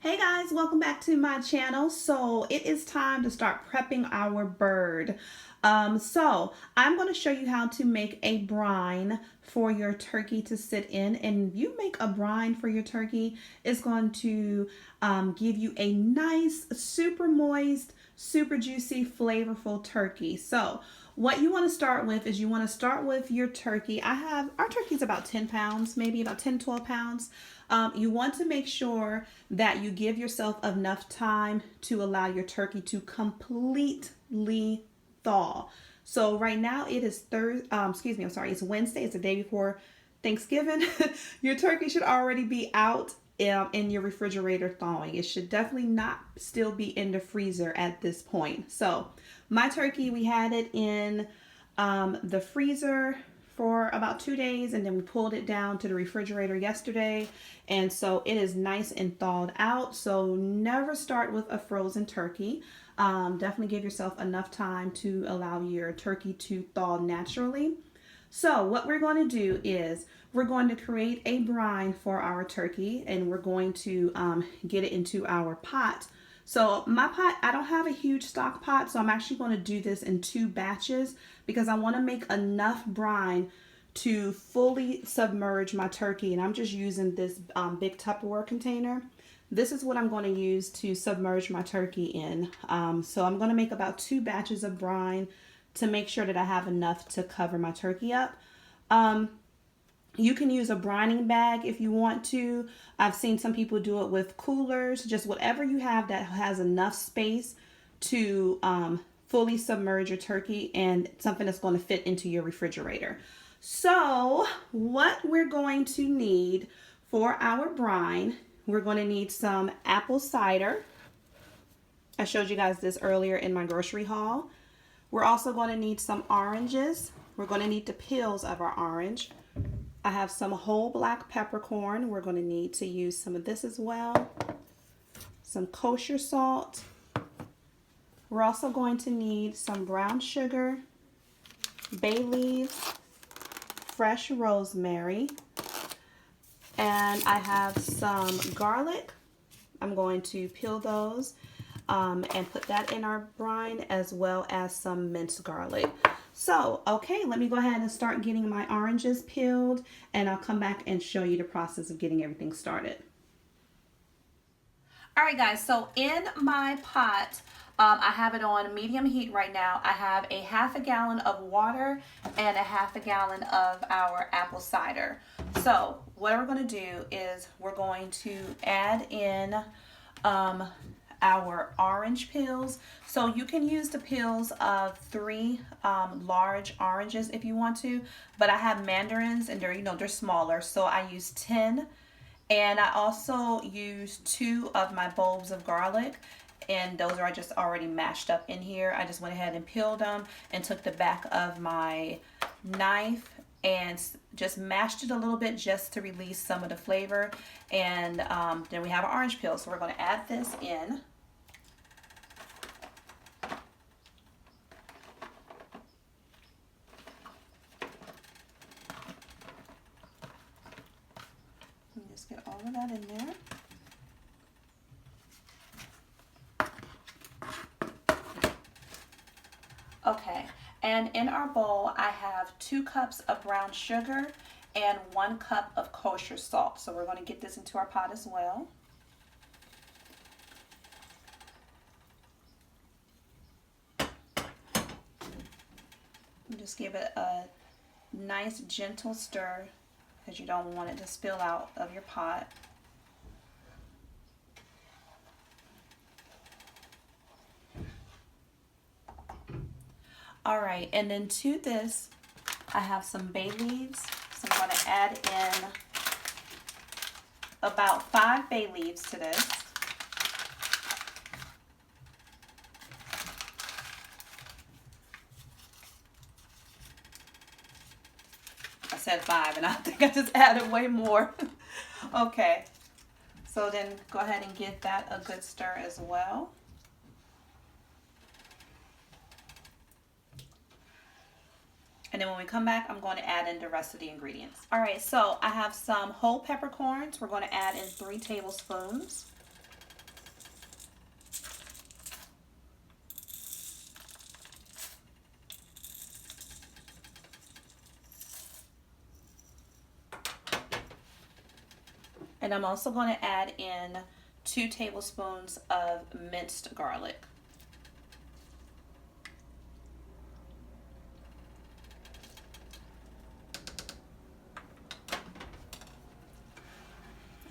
Hey guys, welcome back to my channel. So it is time to start prepping our bird. So I'm going to show you how to make a brine for your turkey to sit in. And you make a brine for your turkey, it's going to give you a nice, super moist, super juicy, flavorful turkey. So what you want to start with is you want to start with your turkey. Our turkey's about 10 pounds, maybe about 10, 12 pounds. You want to make sure that you give yourself enough time to allow your turkey to completely thaw. So right now it is it's Wednesday. It's the day before Thanksgiving. Your turkey should already be out in your refrigerator thawing. It should definitely not still be in the freezer at this point. So my turkey, we had it in the freezer for about 2 days, and then we pulled it down to the refrigerator yesterday, and so it is nice and thawed out. So never start with a frozen turkey. Definitely give yourself enough time to allow your turkey to thaw naturally. So what we're going to do is we're going to create a brine for our turkey, and we're going to get it into our pot. So my pot, I don't have a huge stock pot, so I'm actually going to do this in 2 batches because I want to make enough brine to fully submerge my turkey. And I'm just using this big Tupperware container. This is what I'm going to use to submerge my turkey in. So I'm going to make about 2 batches of brine to make sure that I have enough to cover my turkey up. You can use a brining bag if you want to. I've seen some people do it with coolers, just whatever you have that has enough space to fully submerge your turkey, and something that's going to fit into your refrigerator. So what we're going to need for our brine, we're going to need some apple cider. I showed you guys this earlier in my grocery haul. We're also going to need some oranges. We're going to need the peels of our orange. I have some whole black peppercorn. We're going to need to use some of this as well. Some kosher salt. We're also going to need some brown sugar, bay leaves, fresh rosemary, and I have some garlic. I'm going to peel those and put that in our brine, as well as some minced garlic. So, okay, let me go ahead and start getting my oranges peeled, and I'll come back and show you the process of getting everything started. All right, guys, so in my pot, I have it on medium heat right now. I have a half a gallon of water and a half a gallon of our apple cider. So what we're going to do is we're going to add in our orange peels. So you can use the peels of 3 large oranges if you want to, but I have mandarins and they're smaller, so I use 10. And I also use 2 of my bulbs of garlic, and those are just already mashed up in here. I just went ahead and peeled them and took the back of my knife and just mashed it a little bit just to release some of the flavor. And then we have our orange peel, so we're going to add this in. Just get all of that in there. Okay, and in our bowl I have 2 cups of brown sugar and 1 cup of kosher salt. So we're going to get this into our pot as well. Just give it a nice gentle stir because you don't want it to spill out of your pot. All right, and then to this, I have some bay leaves. So I'm going to add in about 5 bay leaves to this. I said 5, and I think I just added way more. Okay, so then go ahead and give that a good stir as well. And then when we come back, I'm going to add in the rest of the ingredients. All right, so I have some whole peppercorns. We're going to add in 3 tablespoons. And I'm also going to add in 2 tablespoons of minced garlic.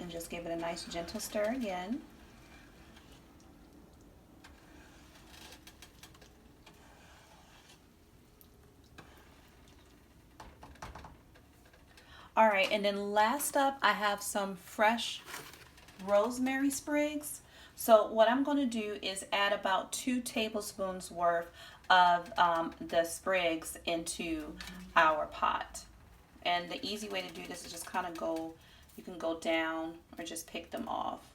And just give it a nice gentle stir again. All right, and then last up, I have some fresh rosemary sprigs. So what I'm going to do is add about 2 tablespoons worth of the sprigs into our pot. And the easy way to do this is just kind of go, you can go down or just pick them off.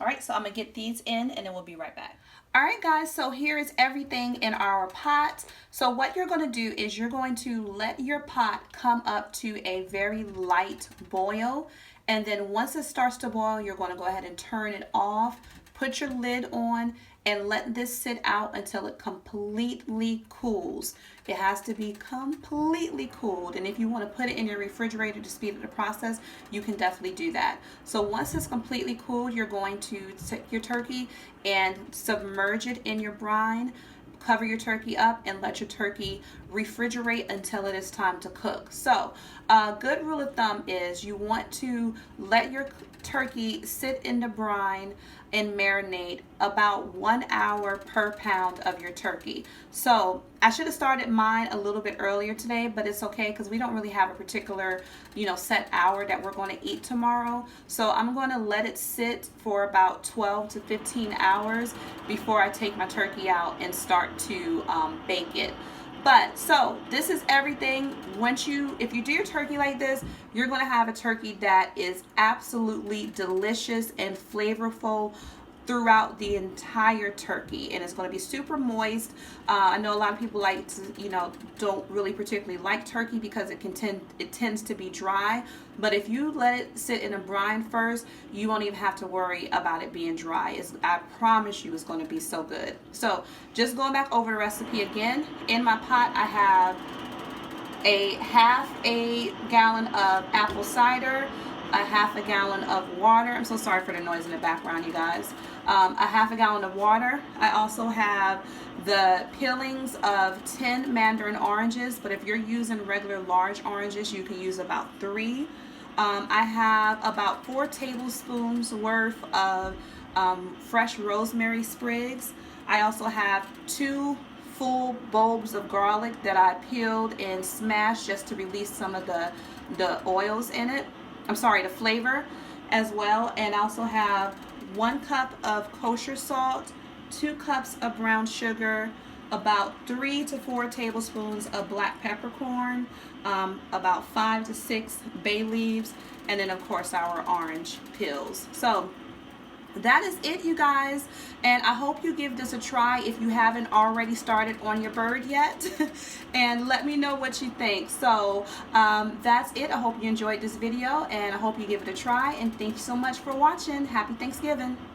All right, so I'm gonna get these in and then we'll be right back. All right, guys, so here is everything in our pot. So what you're gonna do is you're going to let your pot come up to a very light boil. And then once it starts to boil, you're gonna go ahead and turn it off, put your lid on, and let this sit out until it completely cools. It has to be completely cooled, and if you want to put it in your refrigerator to speed up the process, you can definitely do that. So once it's completely cooled, you're going to take your turkey and submerge it in your brine. Cover your turkey up and let your turkey refrigerate until it is time to cook. So a good rule of thumb is you want to let your turkey sit in the brine and marinate about 1 hour per pound of your turkey. So I should have started mine a little bit earlier today, but it's okay because we don't really have a particular, set hour that we're going to eat tomorrow. So I'm going to let it sit for about 12 to 15 hours before I take my turkey out and start to bake it. But so this is everything. If you do your turkey like this, you're going to have a turkey that is absolutely delicious and flavorful throughout the entire turkey, and it's going to be super moist. I know a lot of people like to, don't really particularly like turkey because it tends to be dry. But if you let it sit in a brine first, you won't even have to worry about it being dry. I promise you, it's going to be so good. So just going back over the recipe again, in my pot I have a half a gallon of apple cider, a half a gallon of water. I'm so sorry for the noise in the background, you guys. A half a gallon of water. I also have the peelings of 10 mandarin oranges, but if you're using regular large oranges, you can use about 3. I have about 4 tablespoons worth of fresh rosemary sprigs. I also have 2 full bulbs of garlic that I peeled and smashed just to release some of the oils in it. I'm sorry, the flavor as well. And I also have 1 cup of kosher salt, 2 cups of brown sugar, about 3 to 4 tablespoons of black peppercorn, about 5 to 6 bay leaves, and then of course our orange peels. So that is it, you guys, and I hope you give this a try if you haven't already started on your bird yet. And let me know what you think. So that's it. I hope you enjoyed this video, and I hope you give it a try, and thank you so much for watching. Happy Thanksgiving.